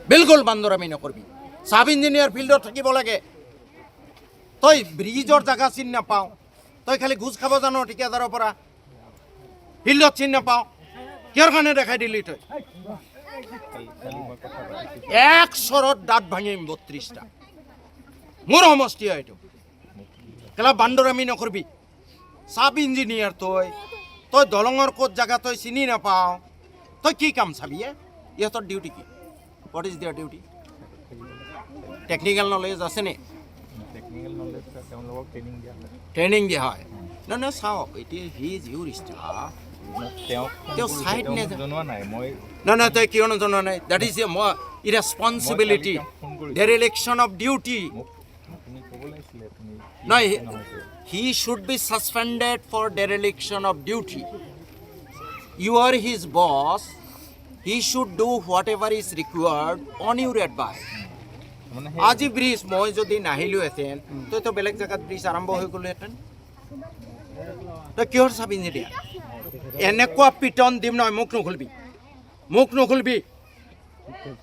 বিলকুল বান্দৰামি নকৰবি sub engineer ফিল্ডত থাকিব লাগে তই ব্ৰিজৰ জাগা চিনি নাপাওঁ তই খালি ঘোষ খাব জানো ঠিকাদাৰৰ পৰা ফিল্ডত চিনি নাপাওঁ কিহৰ কাৰণে দেখাই দিলি তই এক চৰত দাঁত ভাঙিম 32টা মোৰ সমষ্টি হয় এইটো কেলা বান্দৰামি নকৰবি সাব ইঞ্জিনিয়াৰ তই দলঙৰ ক'ত জাগা তই চিনি নাপাওঁ তই কি কাম চাবি ইহঁতৰ ডিউটি কি what is their duty technical knowledge আছেনে ট্ৰেইনিং দিয়া হয় নহয় চাওক এতিয়া হি ইজ ইউৰ ষ্টাফ তেওঁ চাইড নহয় তই কিয় নজনোৱা নাই that is a irresponsibility dereliction of duty নহয় he should be suspended for dereliction of duty you are his boss he should do whatever is required on your advice আজি bridge মই যদি নাহিলোহেঁতেন তইতো বেলেগ জেগাত ব্ৰিজ আৰম্ভ হৈ গ'লোহেঁতেন তই কিহৰ চাব ইঞ্জিনিয়াৰ এনেকুৱা পিটন দিম নহয় মোক নুখুলবি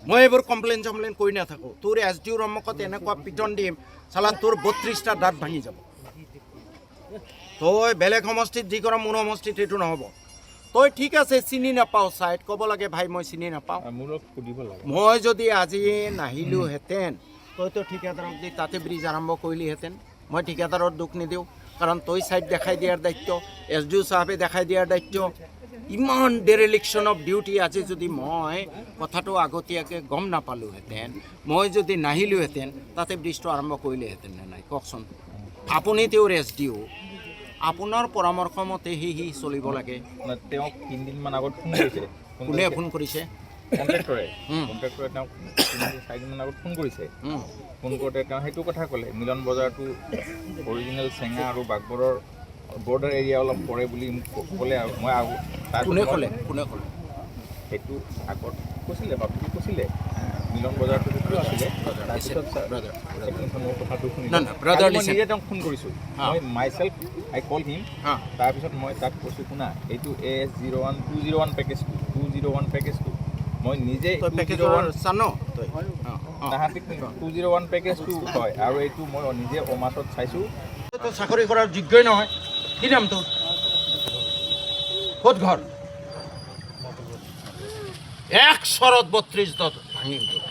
মই এইবোৰ কমপ্লেইন চমপ্লেইন কৰি নাথাকোঁ তোৰ এছ ডি অ'ৰ সন্মুখত এনেকুৱা পিটন দিম চালা তোৰ 32টা দাঁত ভাঙি যাব তই বেলেগ সমষ্টিত যি কৰা মোৰ সমষ্টিত সেইটো নহ'ব তই ঠিক আছে চিনি নাপাওঁ ছাইড ক'ব লাগে ভাই মই চিনি নাপাওঁ মই যদি আজি নাহিলোহেঁতেন তইতো ঠিকাদাৰক দি তাতে ব্ৰিজ আৰম্ভ কৰিলিহেঁতেন মই ঠিকাদাৰৰ দুখ নিদিওঁ কাৰণ তই ছাইড দেখাই দিয়াৰ দায়িত্ব এছ ডি অ' চাহাবে দেখাই দিয়াৰ দায়িত্ব ইমান ডেৰিলেকশ্যন অফ ডিউটি আজি যদি মই কথাটো আগতীয়াকৈ গম নাপালোহেঁতেন মই যদি নাহিলোহেঁতেন তাতে ব্ৰিজটো আৰম্ভ কৰিলেহেঁতেন নে নাই কওকচোন আপুনি তেওঁৰ এছ ডি অ' আপোনাৰ পৰামৰ্শ মতে সি চলিব লাগে তেওঁক 3 দিনমান আগত ফোন কৰিছে কোনে ফোন কৰিছে কণ্ট্ৰেক্টৰে তেওঁক 4 দিনমান আগত ফোন কৰিছে ফোন কৰোঁতে তেওঁ সেইটো কথা ক'লে মিলন বজাৰটো অৰিজিনেল চেঙা আৰু বাগবৰৰ বৰ্ডাৰ এৰিয়া অলপ পৰে বুলি মোক ক'লে আৰু মই কোনে ক'লে সেইটো আগত কৈছিলে বাপুজি কৈছিলে মিলন বজাৰটো যিটো আছিলে তাৰপিছত মোৰ কথাটো শুনি নিজে তেওঁক ফোন কৰিছোঁ মই মাইছেল্ফ আই কল হিম তাৰপিছত মই তাক কৈছোঁ শুনা এইটো AS01 201 পেকেজটো মই নিজে তাহাঁতি 201 পেকেজটো হয় আৰু এইটো মই নিজে অমাছত চাইছোঁ চাকৰি কৰাৰ যোগ্যই নহয় কি নাম তোৰ ক'ত ঘৰ এক চৰত 32 দাঁত ভাঙিম তোৰ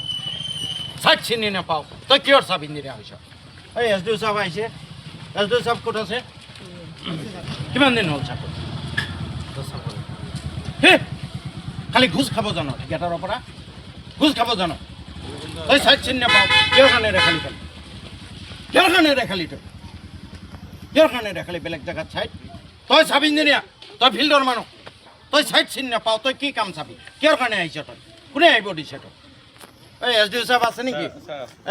চাইড চিনি নাপাওঁ তই কিহৰ চাব ইঞ্জিনিয়াৰ হৈছ এই এছ ডি অ' চাহাব আহিছে এছ ডি অ' চাহাব ক'ত আছে কিমান দিন হ'ল চাকৰি হে খালি ঘোষ খাব জানো ঠিকাদাৰৰ পৰা ঘোষ খাব জানো তই চাইড চিনি নাপাওঁ কিহৰ কাৰণে দেখালি তই কিহৰ কাৰণে দেখালি বেলেগ জেগাত চাইড তই চাব ইঞ্জিনিয়াৰ তই ফিল্ডৰ মানুহ তই চাইড চিনি নাপাওঁ তই কি কাম চাবি কিহৰ কাৰণে আহিছ তই কোনে আহিব দিছে তই এই এছ ডি অ' চাহাব আছে নেকি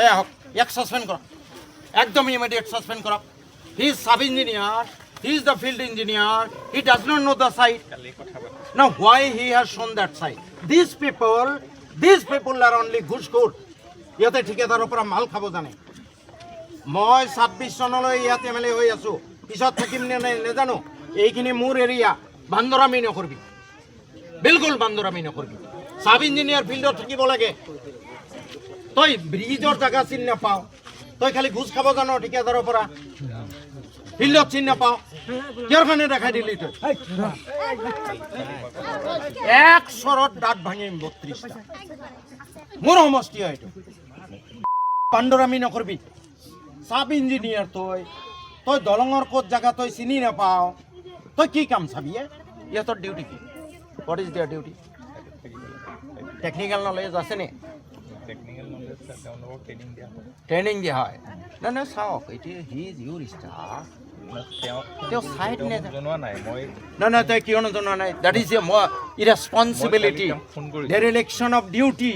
এই আহক ইয়াক ছাছপেণ্ড কৰক একদম ইমিডিয়েট ছাছপেণ্ড কৰক হি ইজ চাব engineer he is the field engineer he does not know the site now why he has shown that site these people are only ঘুষখোৰ ইহঁতে ঠিকাদাৰৰ পৰা মাল খাব জানে মই 26 চনলৈ ইয়াত MLA হৈ আছোঁ পিছত থাকিম নে নেজানো এইখিনি মোৰ এৰিয়া বান্দৰামি নকৰবি বিলকুল বান্দৰামি নকৰবি সাব ইঞ্জিনিয়াৰ ফিল্ডত থাকিব লাগে তই ব্ৰিজৰ জাগা চিনি নাপাওঁ তই খালি ঘোষ খাব জানো ঠিকাদাৰৰ পৰা ফিল্ডত চিনি নাপাওঁ কিহৰ কাৰণে দেখাই দিলি তই এক চৰত দাঁত ভাঙিম 32টা মোৰ সমষ্টি হয় এইটো বান্দৰামি নকৰবি সাব ইঞ্জিনিয়াৰ তই দলঙৰ ক'ত জাগা তই চিনি নাপাওঁ তই কি কাম চাবি ইহঁতৰ ডিউটি কি what is their duty technical knowledge আছেনে ট্ৰেইনিং দিয়া হয় নহয় চাওক এতিয়া হি ইজ ইউৰ ষ্টাফ তেওঁ চাইড নহয় তই কিয় নজনোৱা নাই that is a irresponsibility dereliction of duty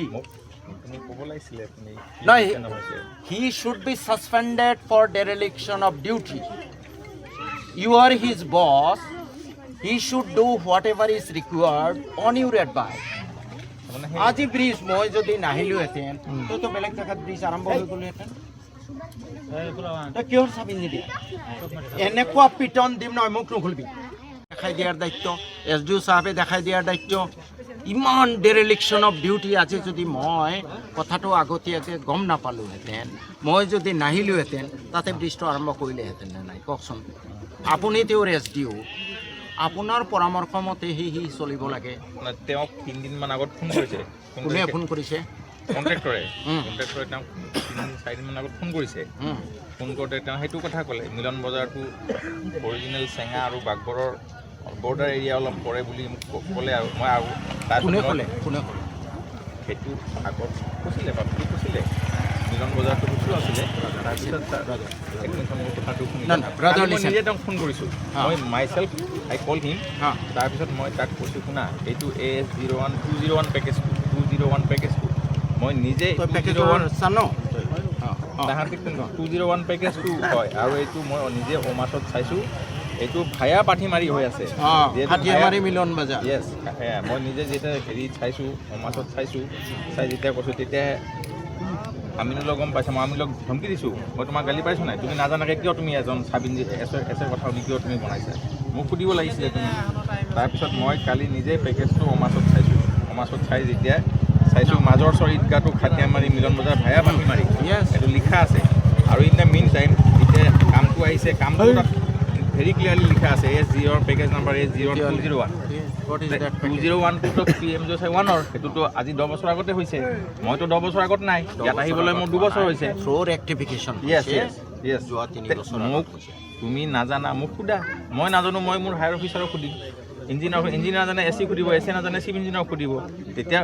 নহয় he should be suspended for dereliction of duty you are his boss he should do whatever is required on your advice আজি bridge মই যদি নাহিলোহেঁতেন তইতো বেলেগ জেগাত ব্ৰিজ আৰম্ভ হৈ গ'লোহেঁতেন তই কিহৰ চাব ইঞ্জিনিয়াৰ এনেকুৱা পিটন দিম নহয় মোক নুখুলবি দেখাই দিয়াৰ দায়িত্ব এছ ডি অ' চাহাবে দেখাই দিয়াৰ দায়িত্ব ইমান ডেৰিলিকশ্যন অফ ডিউটি আজি যদি মই কথাটো আগতীয়াকৈ গম নাপালোহেঁতেন, মই যদি নাহিলোহেঁতেন, তাতে ব্ৰিজটো আৰম্ভ কৰিলেহেঁতেন নে নাই কওকচোন। আপুনি তেওঁৰ SDO, আপোনাৰ পৰামৰ্শ মতে সি চলিব লাগে। তেওঁক 3 দিনমান আগত ফোন কৰিছে। কোনে ফোন কৰিছে? কণ্ট্ৰেক্টৰে তেওঁক 3-4 দিনমান আগত ফোন কৰিছে। ফোন কৰোঁতে তেওঁ সেইটো কথা ক'লে, মিলন বজাৰটো অৰিজিনেল চেঙা আৰু বাগবৰৰ বৰ্ডাৰ এৰিয়া অলপ পৰে বুলি মোক ক'লে। আৰু মই আৰু কোনে ক'লে সেইটো আগত কৈছিলে, বাপুটি কৈছিলে মিলন বজাৰটো বস্তু আছিলে। তাৰপিছত মোৰ কথাটো শুনি মই নিজে তেওঁক ফোন কৰিছোঁ। মই মাইছেল্ফ আই কল হিম। তাৰপিছত মই তাক কৈছোঁ, শুনা এইটো AS01 201 পেকেজটো 201 পেকেজটো মই নিজে 201 পেকেজটো হয়। আৰু এইটো মই নিজে অমাছত চাইছোঁ, এইটো ভায়া পাঠিমাৰি হৈ আছে মিলন বজাৰ। য়েছ, মই নিজে যেতিয়া হেৰি চাইছোঁ, অমাছত চাইছোঁ, চাই যেতিয়া কৈছোঁ তেতিয়া আমিনুলক গম পাইছে। মই আমিনুলক ধমকি দিছোঁ, মই তোমাক গালি পাইছোঁ নাই, তুমি নাজানাকৈ কিয় তুমি এজন চাবিন এছে কথা শুনি কিয় তুমি বনাইছা, মোক সুধিব লাগিছিলে তুমি। তাৰপিছত মই কালি নিজে পেকেজটো অমাছত চাইছোঁ। অমাছত চাই যেতিয়া চাইছোঁ মাজৰ চৰিতগাটো খাটিয়ামাৰি মিলন বজাৰ ভায়া পাঠিমাৰি এইটো লিখা আছে। আৰু ইন দ্য মিন টাইম যেতিয়া কামটো আহিছে, কামটো তাত ভেৰি ক্লিয়াৰলি লিখা আছে AS0 পেকেজ নাম্বাৰ AS0201। 201টোতো PM01ৰ, সেইটোতো আজি 10 বছৰ আগতে হৈছে। মইতো 10 বছৰ আগত নাই, ইয়াত আহিবলৈ মোৰ 2 বছৰ হৈছে। মোক তুমি নাজানা মোক সোধা, মই নাজানো মই মোৰ হায়াৰ অফিচাৰক সুধিম। ইঞ্জিনিয়াৰ নাজানে AC সুধিব, AC নাজানে চিফ ইঞ্জিনিয়াৰক সুধিব। তেতিয়া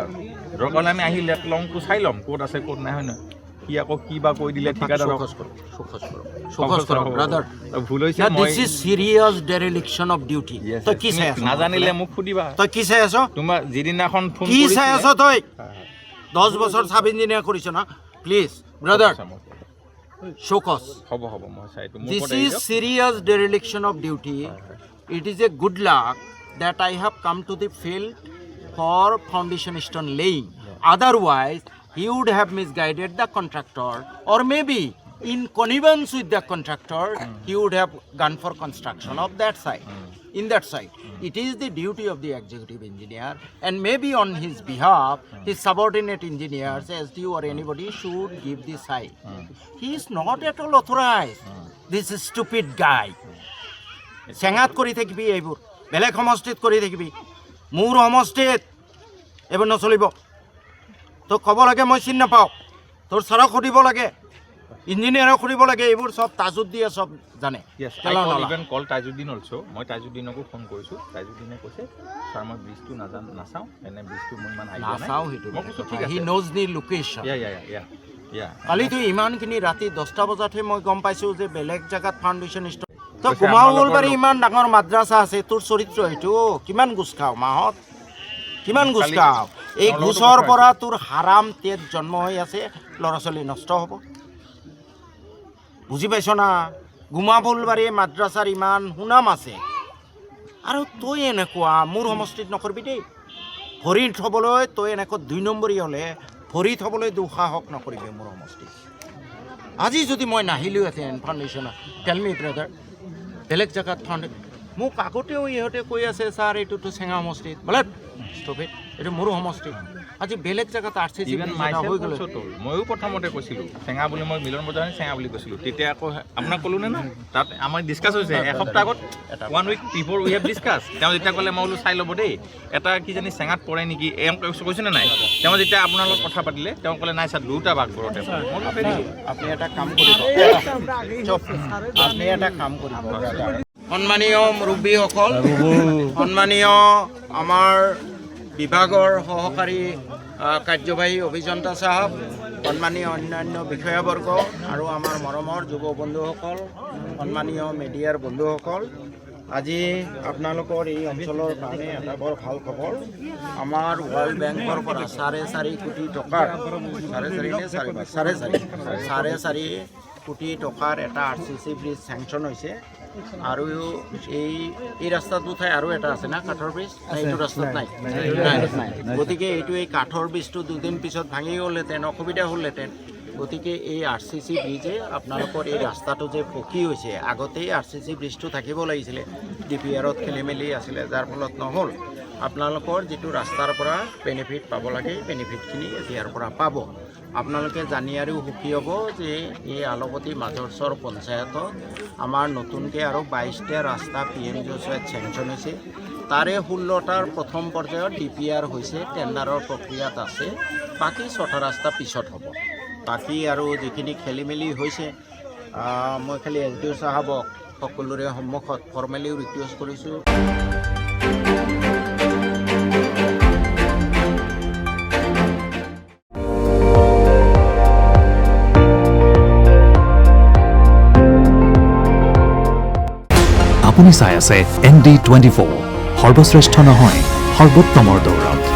দৰকাৰ হ'লে আমি আহি লেট লংটো চাই ল'ম ক'ত আছে ক'ত নাই, হয় নহয়। সি আকৌ কি বা কৈ দিলে ঠিকাদাৰক ভুল হৈছে। নাজানিলে মোক সুধিবা। তই কি চাই আছ? তোমাৰ যিদিনাখন ফোন কি চাই আছ তই? 10 বছৰ চাব ইঞ্জিনিয়াৰ কৰিছ না? Please brother socks. হ'ব মই চাই এইটো। This is serious dereliction of duty. It is a good luck that I have come to the field for foundation stone laying. Otherwise, he would have misguided the contractor, or maybe in connivance with the contractor, he would have gone for construction of that side. In that side, it is the duty of the executive engineer, and maybe on his behalf, his subordinate engineers, SDO or anybody, should give the side. He is not at all authorized. This stupid guy. চেঙাত কৰি থাকিবি, এইবোৰ বেলেগ সমষ্টিত কৰি থাকিবি, মোৰ সমষ্টিত এইবোৰ নচলিব। তোক ক'ব লাগে মই চিনি নাপাওঁ, তোৰ ছাৰক সুধিব লাগে, ইঞ্জিনিয়াৰক সুধিব লাগে, এইবোৰ চব তাজুদ্দিনে চব জানে। কল তাজুদ্দিন অলছো, মই তাজুদ্দিনকো ফোন কৰিছোঁ। তাজুদ্দিনে কৈছে ছাৰ মই ব্ৰিজটো নাচাওঁ, এনে ব্ৰিজটো মই ইমান নাচাওঁ। He knows the location. কালিতো ইমানখিনি ৰাতি 10টা বজাতহে মই গম পাইছোঁ যে বেলেগ জেগাত ফাউণ্ডেশ্যন ষ্টন। তই কুমাৰগোলবাৰী ইমান ডাঙৰ মাদ্ৰাছা আছে, তোৰ চৰিত্ৰ এইটো কিমান ঘোচ খাৱ মাহত, কিমান ঘোচ খাৱ? এই ঘোচৰ পৰা তোৰ হাৰাম তেজ জন্ম হৈ আছে, ল'ৰা ছোৱালী নষ্ট হ'ব। বুজি পাইছ না? গুমাফুলবাৰী মাদ্ৰাছাৰ ইমান সুনাম আছে, আৰু তই এনেকুৱা মোৰ সমষ্টিত নকৰিবি দেই। ভৰিত থ'বলৈ তই এনেকুৱা 2 নম্বৰী হ'লে ভৰিত থ'বলৈ দুঃসাহস নকৰিবি মোৰ সমষ্টিত। আজি যদি মই নাহিলোহেঁতেন ফাউণ্ডেশ্যনত, টেল মি ব্ৰাদাৰ, বেলেগ জেগাত মোক আগতেও ইহঁতে কৈ আছে ছাৰ এইটোতো চেঙা সমষ্টিত, বোলে ষ্টপিট, এইটো মোৰো সমষ্টিত। আজি বেলেগ জেগাত RCC হৈ গ'ল। ময়ো প্ৰথমতে কৈছিলোঁ চেঙা বুলি, মই মিলন বজাৰ চেঙা বুলি কৈছিলোঁ। তেতিয়া আকৌ আপোনাক ক'লোঁ নে তাত আমাৰ ডিছকাছ হৈছে এসপ্তাহ আগত, 1 week before we have discussed। তেওঁ যেতিয়া ক'লে মই বোলো চাই ল'ব দেই, এটা কিজানি চেঙাত পৰে নেকি, কৈছেনে নাই? তেওঁ যেতিয়া আপোনাৰ লগত কথা পাতিলে তেওঁ ক'লে নাই ছাৰ 2টা বাগবৰতে। আপুনি এটা কাম কৰিব, সন্মানীয় মুৰব্বীসকল, সন্মানীয় আমাৰ বিভাগৰ সহকাৰী কাৰ্যবাহী অভিযন্তা চাহাব, সন্মানীয় অন্যান্য বিষয়াবৰ্গ আৰু আমাৰ মৰমৰ যুৱ বন্ধুসকল, সন্মানীয় মিডিয়াৰ বন্ধুসকল, আজি আপোনালোকৰ এই অঞ্চলৰ কাৰণে এটা বৰ ভাল খবৰ। আমাৰ ৱৰ্ল্ড বেংকৰ পৰা 4.5 কোটি টকাৰ 4.5 কোটি টকাৰ এটা RCC ব্ৰিজ চেংচন হৈছে। আৰু এই ৰাস্তাটো ঠাই আৰু এটা আছে না কাঠৰ ব্ৰিজ, এইটো ৰাস্তাত নাই। গতিকে এইটো এই কাঠৰ ব্ৰিজটো 2 দিন পিছত ভাঙি গ'লহেঁতেন, অসুবিধা হ'লহেঁতেন। গতিকে এই RCC ব্ৰিজে আপোনালোকৰ এই ৰাস্তাটো যে পকী হৈছে, আগতেই RCC ব্ৰিজটো থাকিব লাগিছিলে, DPRত খেলি মেলি আছিলে, যাৰ ফলত নহ'ল। আপোনালোকৰ যিটো ৰাস্তাৰ পৰা বেনিফিট পাব লাগে বেনিফিটখিনি এতিয়াৰ পৰা পাব। আপোনালোকে জানি আৰু সুখী হ'ব যে এই আলপতি মাজৰচৰ পঞ্চায়তত আমাৰ নতুনকৈ আৰু 22টা ৰাস্তা PMGOত চেংচন হৈছে। তাৰে 16টাৰ প্ৰথম পৰ্যায়ত DPR হৈছে, টেণ্ডাৰৰ প্ৰক্ৰিয়াত আছে। বাকী 6টা ৰাস্তা পিছত হ'ব। বাকী আৰু যিখিনি খেলি মেলি হৈছে মই খালি SDO চাহাবক সকলোৰে সন্মুখত ফৰ্মেলিও ৰিকুৱেষ্ট কৰিছোঁ। আপুনি চাই আছে ND24, সৰ্বশ্ৰেষ্ঠ নহয় সৰ্বোত্তমৰ দৌৰত।